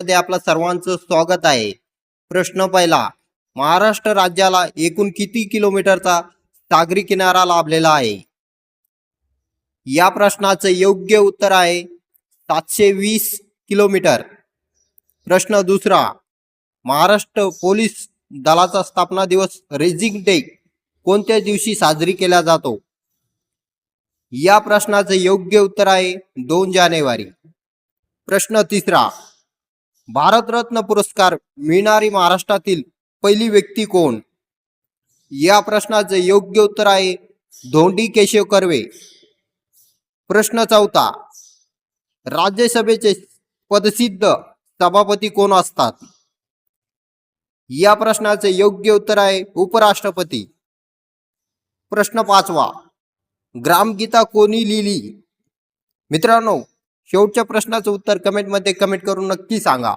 मध्ये आपलं सर्वांचं स्वागत आहे। प्रश्न पहिला, महाराष्ट्र राज्याला एकूण किती किलोमीटरचा सागरी किनारा लाभलेला आहे? या प्रश्नाचं योग्य उत्तर आहे 720 किलोमीटर। प्रश्न दुसरा, महाराष्ट्र पोलीस दलाचा स्थापना दिवस रेजिंग डे कोणत्या दिवशी साजरी केला जातो? या प्रश्नाचं योग्य उत्तर आहे 2 जानेवारी। प्रश्न तिसरा, भारतरत्न पुरस्कार मिळणारी महाराष्ट्रातील पहिली व्यक्ती कोण? या प्रश्नाचं योग्य उत्तर आहे धोंडी केशव कर्वे। प्रश्न चौथा, राज्यसभेचे पदसिद्ध सभापती कोण असतात? या प्रश्नाचे योग्य उत्तर आहे उपराष्ट्रपती। प्रश्न पाचवा, ग्रामगीता कोणी लिहिली? मित्रांनो, शेवटच्या प्रश्नाचं उत्तर कमेंट करून नक्की सांगा।